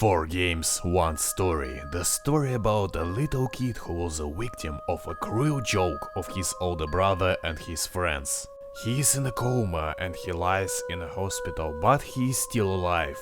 Four games, one story. The story about a little kid who was a victim of a cruel joke of his older brother and his friends. He is in a coma and he lies in a hospital, but he is still alive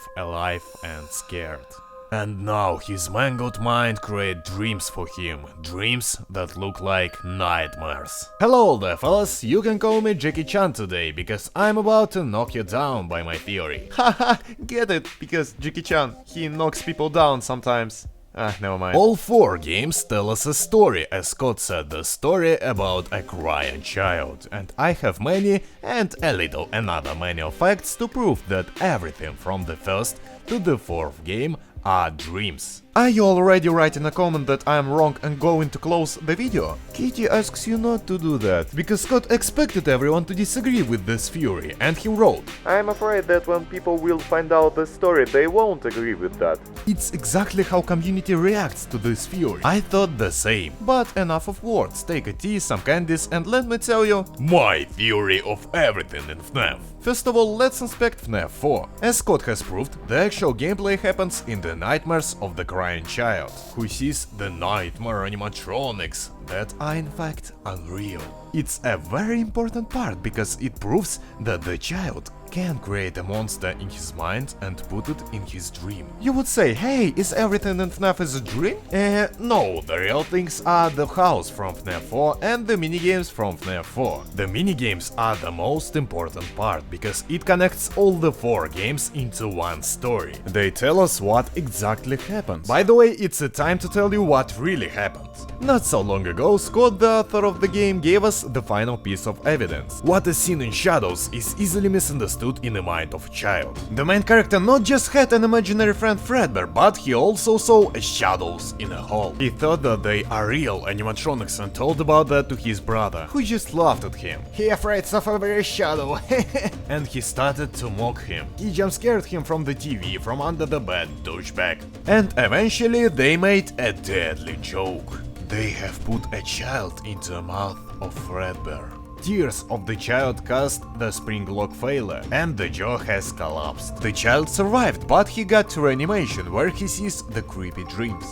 and scared. And now his mangled mind creates dreams for him, dreams that look like nightmares. Hello there fellas, you can call me Jackie Chan today, because I'm about to knock you down by my theory. Haha, get it, because Jackie Chan, he knocks people down sometimes. Never mind. All four games tell us a story, as Scott said, the story about a crying child. And I have many and a little another many facts to prove that everything from the first to the fourth game are dreams. Are you already writing a comment that I am wrong and going to close the video? Kitty asks you not to do that, because Scott expected everyone to disagree with this theory, and he wrote, I am afraid that when people will find out the story, they won't agree with that. It's exactly how community reacts to this theory. I thought the same. But enough of words, take a tea, some candies, and let me tell you my theory of everything in FNAF. First of all, let's inspect FNAF 4. As Scott has proved, the actual gameplay happens in the nightmares of the crying child, who sees the nightmare animatronics that are in fact unreal. It's a very important part because it proves that the child can create a monster in his mind and put it in his dream. You would say, hey, is everything in FNAF is a dream? No, the real things are the house from FNAF 4 and the minigames from FNAF 4. The minigames are the most important part because it connects all the four games into one story. They tell us what exactly happened. By the way, it's a time to tell you what really happened. Not so long ago, Scott, the author of the game, gave us the final piece of evidence. What is seen in shadows is easily misunderstood in the mind of a child. The main character not just had an imaginary friend Fredbear, but he also saw shadows in a hall. He thought that they are real animatronics and told about that to his brother, who just laughed at him. He afraid of every shadow. And he started to mock him. He jump scared him from the TV, from under the bed, douchebag. And eventually they made a deadly joke. They have put a child into the mouth of Fredbear. Tears of the child caused the spring lock failure, and the jaw has collapsed. The child survived, but he got to reanimation, where he sees the creepy dreams.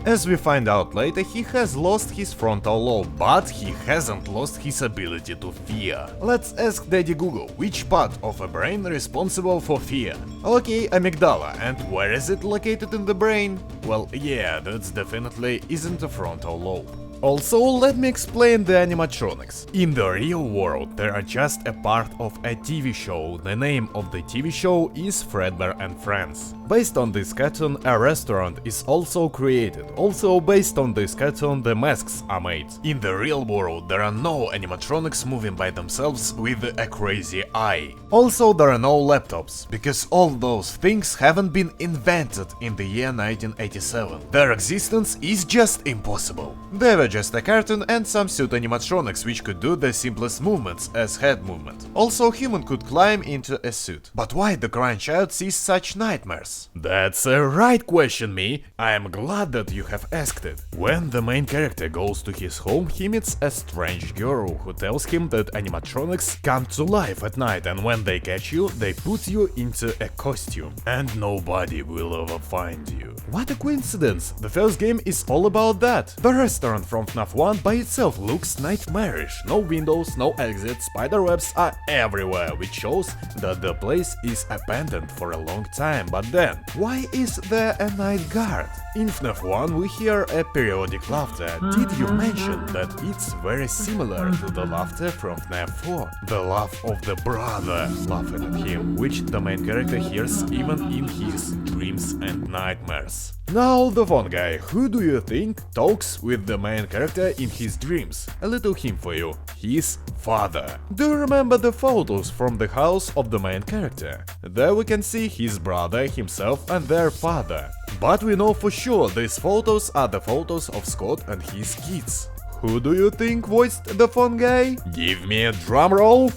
As we find out later, he has lost his frontal lobe, but he hasn't lost his ability to fear. Let's ask Daddy Google, which part of a brain responsible for fear? Okay, amygdala, and where is it located in the brain? Well, yeah, that's definitely isn't a frontal lobe. Also, let me explain the animatronics. In the real world, they are just a part of a TV show. The name of the TV show is Fredbear and Friends. Based on this cartoon, a restaurant is also created. Also, based on this cartoon, the masks are made. In the real world, there are no animatronics moving by themselves with a crazy eye. Also, there are no laptops, because all those things haven't been invented in the year 1987. Their existence is just impossible. They were just a cartoon and some suit animatronics which could do the simplest movements as head movement. Also, human could climb into a suit. But why the crying child sees such nightmares? That's a right question, me. I am glad that you have asked it. When the main character goes to his home, he meets a strange girl who tells him that animatronics come to life at night, and when they catch you, they put you into a costume, and nobody will ever find you. What a coincidence! The first game is all about that. The restaurant from FNAF 1 by itself looks nightmarish. No windows, no exits, spiderwebs are everywhere, which shows that the place is abandoned for a long time. But then, why is there a night guard? In FNAF 1 we hear a periodic laughter. Did you mention that it's very similar to the laughter from FNAF 4? The laugh of the brother laughing at him, which the main character hears even in his dreams and nightmares. Now the phone guy, who do you think talks with the main character in his dreams? A little hint for you, his father. Do you remember the photos from the house of the main character? There we can see his brother, himself and their father. But we know for sure these photos are the photos of Scott and his kids. Who do you think voiced the phone guy? Give me a drum roll.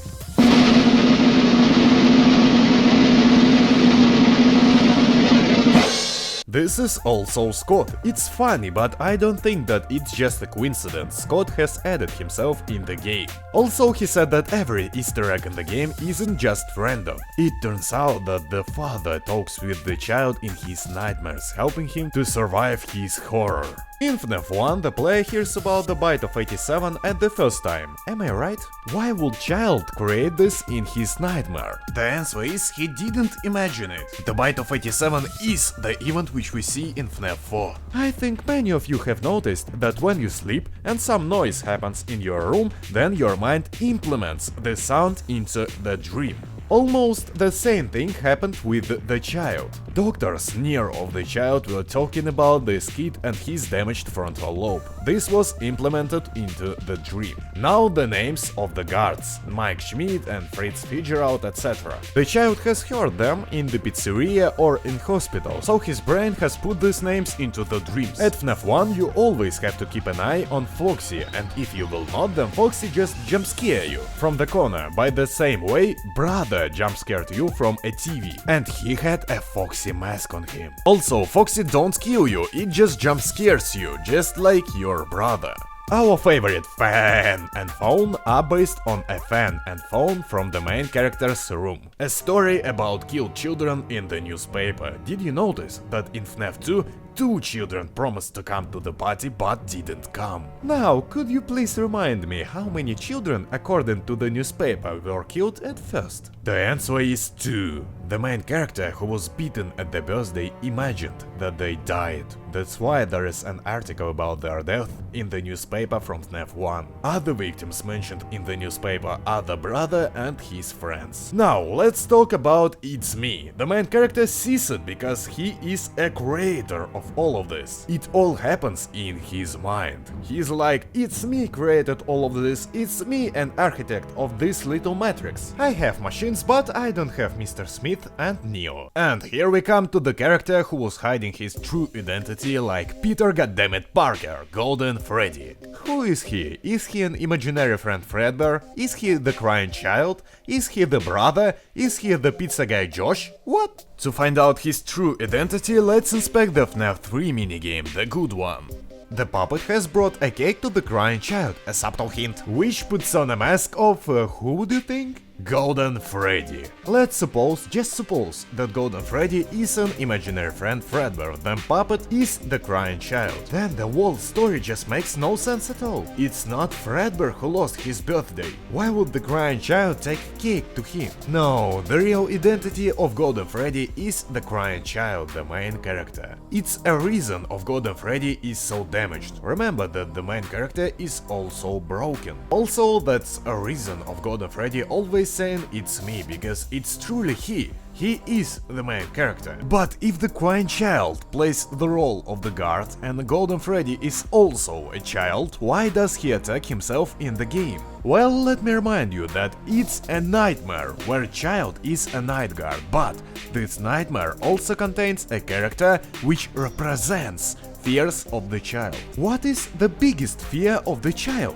This is also Scott. It's funny, but I don't think that it's just a coincidence Scott has added himself in the game. Also, he said that every Easter egg in the game isn't just random. It turns out that the father talks with the child in his nightmares, helping him to survive his horror. In FNAF 1, the player hears about the bite of 87 at the first time. Am I right? Why would child create this in his nightmare? The answer is he didn't imagine it. The bite of 87 is the event which we see in FNAF 4. I think many of you have noticed that when you sleep and some noise happens in your room, then your mind implements the sound into the dream. Almost the same thing happened with the child. Doctors near of the child were talking about this kid and his damaged frontal lobe. This was implemented into the dream. Now the names of the guards, Mike Schmidt and Fritz Fitzgerald, etc. The child has heard them in the pizzeria or in hospital, so his brain has put these names into the dreams. At FNAF 1 you always have to keep an eye on Foxy, and if you will not, then Foxy just jump scare you from the corner. By the same way, Brother jump scared you from a TV, and he had a Foxy mask on him. Also, Foxy don't kill you, it just jump scares you, just like your brother. Our favorite fan and phone are based on a fan and phone from the main character's room. A story about killed children in the newspaper. Did you notice that in FNAF 2, 2 children promised to come to the party but didn't come? Now, could you please remind me how many children, according to the newspaper, were killed at first? The answer is 2. The main character who was beaten at the birthday imagined that they died. That's why there is an article about their death in the newspaper from FNAF 1. Other victims mentioned in the newspaper are the brother and his friends. Now, let's talk about It's Me. The main character sees it because he is a creator of all of this. It all happens in his mind. He's like, it's me created all of this, it's me an architect of this little matrix. I have machines, but I don't have Mr. Smith and Neo. And here we come to the character who was hiding his true identity like Peter goddammit Parker, Golden Freddy. Who is he? Is he an imaginary friend Fredbear? Is he the crying child? Is he the brother? Is he the pizza guy Josh? What? To find out his true identity, let's inspect the FNAF 3 minigame, the good one. The puppet has brought a cake to the crying child, a subtle hint, which puts on a mask of, who would you think? Golden Freddy. Let's suppose, just suppose, that Golden Freddy is an imaginary friend Fredbear, then Puppet is the crying child. Then the whole story just makes no sense at all. It's not Fredbear who lost his birthday. Why would the crying child take cake to him? No, the real identity of Golden Freddy is the crying child, the main character. It's a reason of Golden Freddy is so damaged. Remember that the main character is also broken. Also, that's a reason of Golden Freddy always saying it's me, because it's truly he. He is the main character. But if the crying child plays the role of the guard and Golden Freddy is also a child, why does he attack himself in the game? Well, let me remind you that it's a nightmare where child is a night guard, but this nightmare also contains a character which represents fears of the child. What is the biggest fear of the child?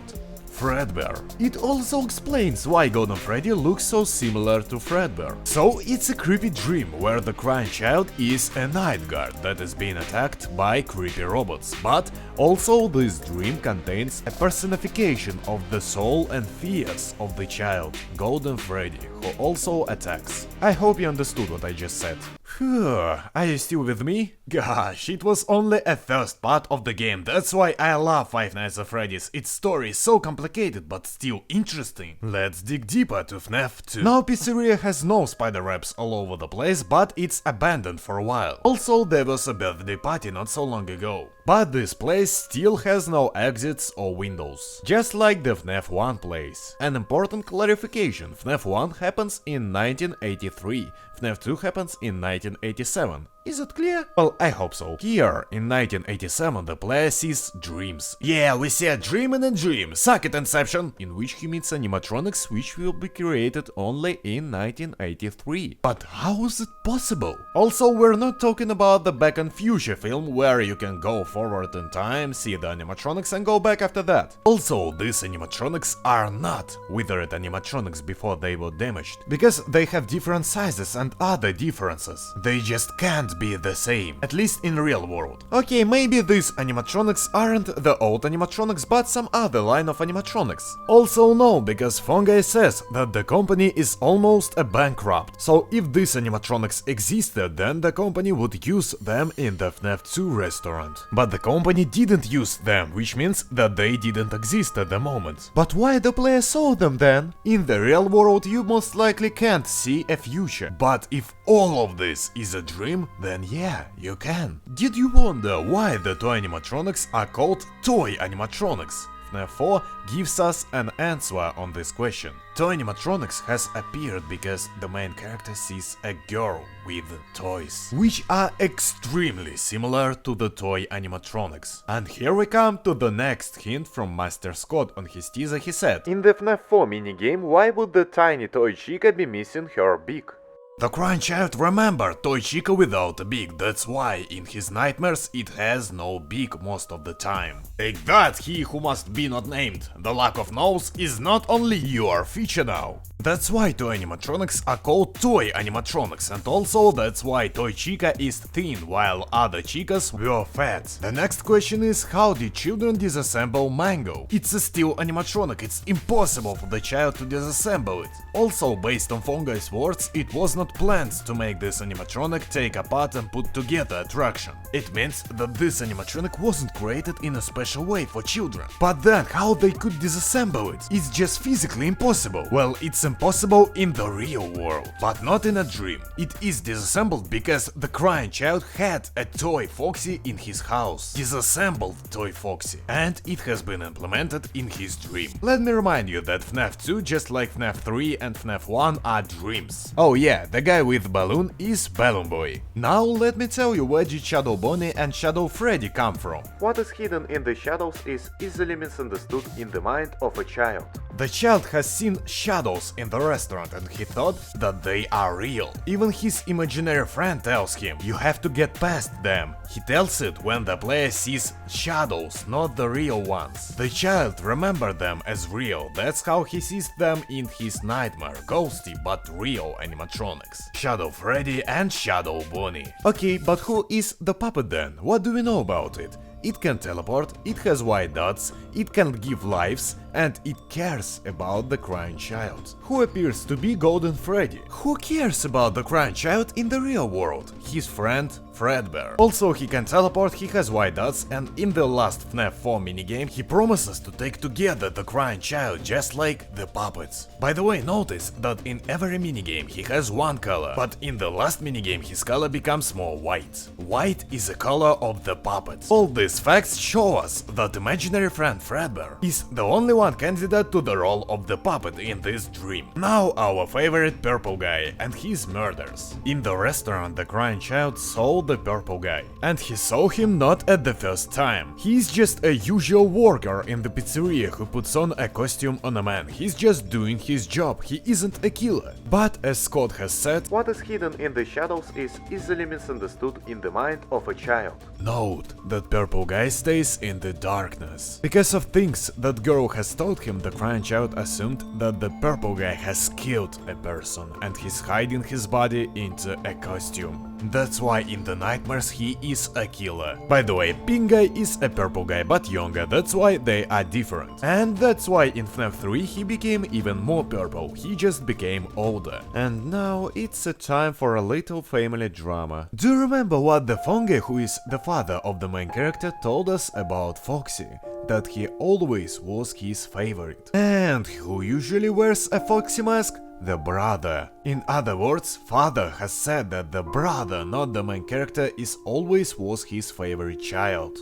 Fredbear. It also explains why Golden Freddy looks so similar to Fredbear. So it's a creepy dream where the crying child is a night guard that is being attacked by creepy robots, but also this dream contains a personification of the soul and fears of the child, Golden Freddy, who also attacks. I hope you understood what I just said. Phew, are you still with me? Gosh, it was only a first part of the game, that's why I love Five Nights at Freddy's. Its story is so complicated but still interesting. Let's dig deeper to FNAF 2. Now pizzeria has no spider webs all over the place, but it's abandoned for a while. Also, there was a birthday party not so long ago. But this place still has no exits or windows, just like the FNAF 1 place. An important clarification, FNAF 1 happens in 1983, FNAF 2 happens in 1987. Is it clear? Well, I hope so. Here, in 1987, the player sees dreams. Yeah, we see a dream in a dream, suck it Inception! In which he meets animatronics which will be created only in 1983. But how is it possible? Also, we're not talking about the Back and Future film where you can go forward in time, see the animatronics and go back after that. Also, these animatronics are not withered animatronics before they were damaged, because they have different sizes and other differences. They just can't can't be the same, at least in real world. Okay, maybe these animatronics aren't the old animatronics, but some other line of animatronics. Also no, because Fungi says that the company is almost a bankrupt. So if these animatronics existed, then the company would use them in the FNAF 2 restaurant. But the company didn't use them, which means that they didn't exist at the moment. But why the player saw them then? In the real world you most likely can't see a future. But if all of this is a dream, then yeah, you can. Did you wonder why the toy animatronics are called toy animatronics? FNAF 4 gives us an answer on this question. Toy animatronics has appeared because the main character sees a girl with toys, which are extremely similar to the toy animatronics. And here we come to the next hint from Master Scott. On his teaser he said, In the FNAF 4 minigame, why would the tiny toy Chica be missing her beak? the crying child remembered Toy Chica without a beak, that's why in his nightmares it has no beak most of the time. Take that, he who must be not named. The lack of nose is not only your feature now. That's why toy animatronics are called toy animatronics, and also that's why Toy Chica is thin while other chicas were fat. The next question is, how did children disassemble Mango? It's a still animatronic, it's impossible for the child to disassemble it. Also, based on Fungi's words, it was not planned to make this animatronic take apart and put together attraction. It means that this animatronic wasn't created in a special way for children. But then, how they could disassemble it? It's just physically impossible. Well, it's impossible in the real world, but not in a dream. It is disassembled because the crying child had a toy Foxy in his house. Disassembled toy Foxy. And it has been implemented in his dream. Let me remind you that FNAF 2, just like FNAF 3 and FNAF 1, are dreams. Oh yeah, the guy with balloon is Balloon Boy. Now let me tell you where did Shadow Bonnie and Shadow Freddy come from. What is hidden in the shadows is easily misunderstood in the mind of a child. The child has seen shadows in the restaurant and he thought that they are real. Even his imaginary friend tells him, you have to get past them. He tells it when the player sees shadows, not the real ones. The child remembers them as real, that's how he sees them in his nightmare, ghosty but real animatronics. Shadow Freddy and Shadow Bonnie. Okay, but who is the puppet then? What do we know about it? It can teleport, it has white dots, it can give lives, and it cares about the crying child, who appears to be Golden Freddy. Who cares about the crying child in the real world? His friend Fredbear. Also, he can teleport, he has white dots, and in the last FNAF 4 minigame he promises to take together the crying child just like the puppets. By the way, notice that in every minigame he has one color, but in the last minigame his color becomes more white. White is the color of the puppets. All these facts show us that imaginary friend Fredbear is the only one candidate to the role of the puppet in this dream. Now our favorite purple guy and his murders. In the restaurant the crying child saw the purple guy, and he saw him not at the first time. He's just a usual worker in the pizzeria who puts on a costume on a man. He's just doing his job, he isn't a killer. But as Scott has said, what is hidden in the shadows is easily misunderstood in the mind of a child. Note that purple guy stays in the darkness. Because of things that girl has told him, the crying child assumed that the purple guy has killed a person and he's hiding his body into a costume. That's why in the nightmares he is a killer. By the way, pink guy is a purple guy but younger, that's why they are different. And that's why in FNAF 3 he became even more purple, he just became older. And now it's a time for a little family drama. Do you remember what the Fungi, who is the father of the main character, told us about Foxy? That he always was his favorite. And who usually wears a Foxy mask? The brother. In other words, father has said that the brother, not the main character, always was his favorite child.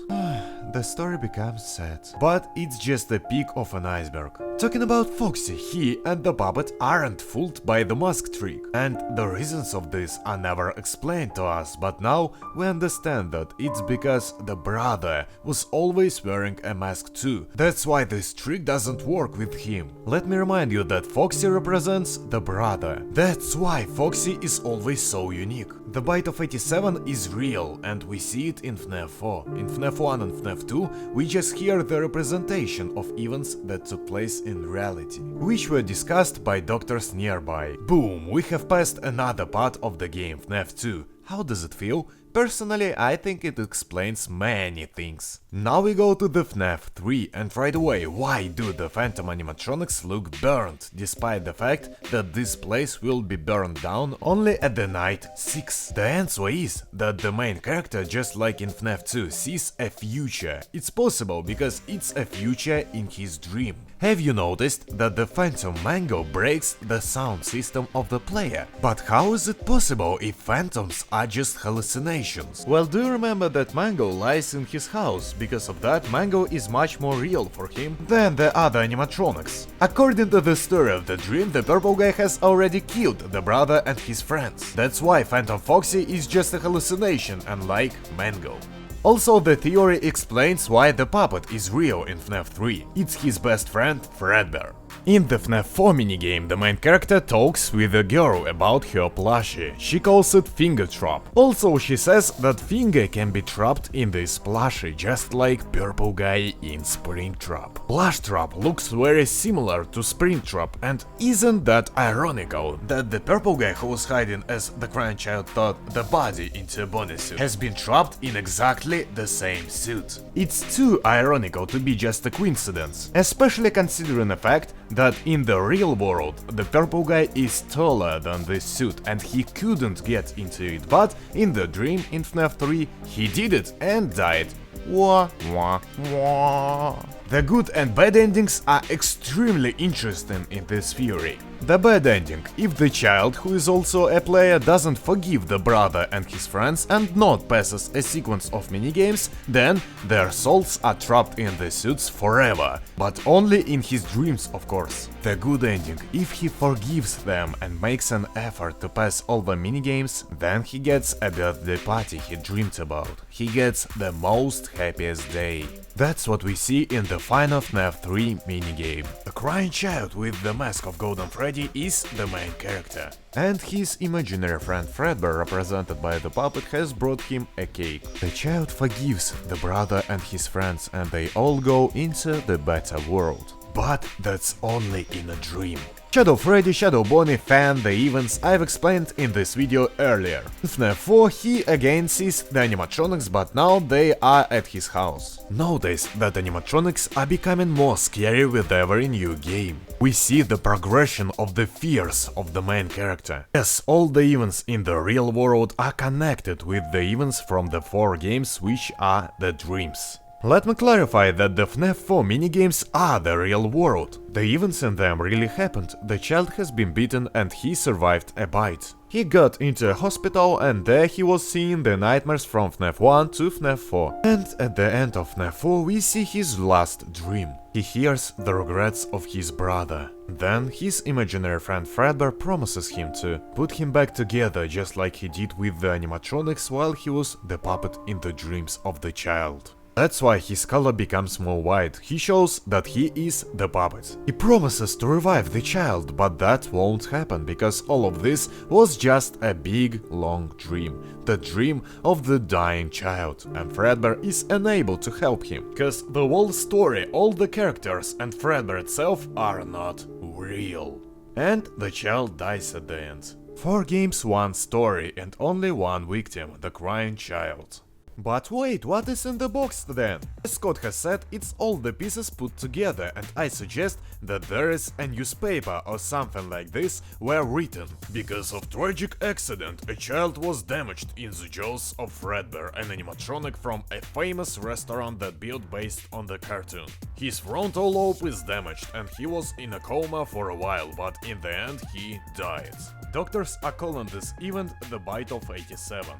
The story becomes sad. But it's just the peak of an iceberg. Talking about Foxy, he and the puppet aren't fooled by the mask trick. And the reasons of this are never explained to us, but now we understand that it's because the brother was always wearing a mask too. That's why this trick doesn't work with him. Let me remind you that Foxy represents the brother. That's why Foxy is always so unique. The bite of 87 is real, and we see it in FNAF 4. In FNAF 1 and FNAF 2, we just hear the representation of events that took place in reality, which were discussed by doctors nearby. Boom, we have passed another part of the game, FNAF 2. How does it feel? Personally, I think it explains many things. Now we go to the FNAF 3, and right away, why do the phantom animatronics look burnt, despite the fact that this place will be burned down only at the night 6? The answer is that the main character, just like in FNAF 2, sees a future. It's possible because it's a future in his dream. Have you noticed that the Phantom Mango breaks the sound system of the player? But how is it possible if phantoms are just hallucinations? Well, do you remember that Mango lies in his house? Because of that, Mango is much more real for him than the other animatronics. According to the story of the dream, the purple guy has already killed the brother and his friends. That's why Phantom Foxy is just a hallucination, unlike Mango. Also, the theory explains why the puppet is real in FNAF 3. It's his best friend, Fredbear. In the FNAF 4 minigame, the main character talks with a girl about her plushie. She calls it Finger Trap. Also, she says that Finger can be trapped in this plushie, just like Purple Guy in Springtrap. Plush Trap looks very similar to Springtrap, and isn't that ironical that the Purple Guy who was hiding as the crying child thought the body into a bodysuit has been trapped in exactly the same suit? It's too ironical to be just a coincidence, especially considering the fact that in the real world the purple guy is taller than this suit and he couldn't get into it, but in the dream in FNAF 3 he did it and died. Wah wah wah. The good and bad endings are extremely interesting in this theory. The bad ending: if the child, who is also a player, doesn't forgive the brother and his friends and not passes a sequence of minigames, then their souls are trapped in the suits forever, but only in his dreams, of course. The good ending: if he forgives them and makes an effort to pass all the minigames, then he gets a birthday party he dreamed about. He gets the most happiest day. That's what we see in the final FNAF 3 minigame. A crying child with the mask of Golden Freddy is the main character. And his imaginary friend Fredbear, represented by the puppet, has brought him a cake. The child forgives the brother and his friends, and they all go into the better world. But that's only in a dream. Shadow Freddy, Shadow Bonnie, fan the events I've explained in this video earlier. In FNAF 4 he again sees the animatronics, but now they are at his house. Notice that animatronics are becoming more scary with every new game. We see the progression of the fears of the main character. Yes, all the events in the real world are connected with the events from the 4 games, which are the dreams. Let me clarify that the FNAF 4 minigames are the real world. The events in them really happened. The child has been beaten and he survived a bite. He got into a hospital and there he was seeing the nightmares from FNAF 1 to FNAF 4. And at the end of FNAF 4 we see his last dream. He hears the regrets of his brother. Then his imaginary friend Fredbear promises him to put him back together, just like he did with the animatronics while he was the puppet in the dreams of the child. That's why his color becomes more white. He shows that he is the puppet. He promises to revive the child, but that won't happen because all of this was just a big long dream. The dream of the dying child, and Fredbear is unable to help him, because the whole story, all the characters and Fredbear itself are not real. And the child dies at the end. 4 games, 1 story, and only 1 victim, the crying child. But wait, what is in the box then? As Scott has said, it's all the pieces put together, and I suggest that there is a newspaper or something like this were written. Because of tragic accident, a child was damaged in the jaws of Fredbear, an animatronic from a famous restaurant that built based on the cartoon. His frontal lobe is damaged and he was in a coma for a while, but in the end he died. Doctors are calling this event the Bite of 87.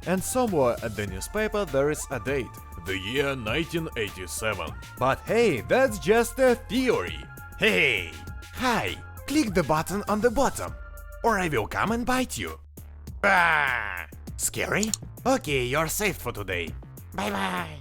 And somewhere at the newspaper there is a date, the year 1987. But hey, that's just a theory. Hey! Hi! Click the button on the bottom, or I will come and bite you. Ah! Scary? Okay, you're safe for today. Bye bye!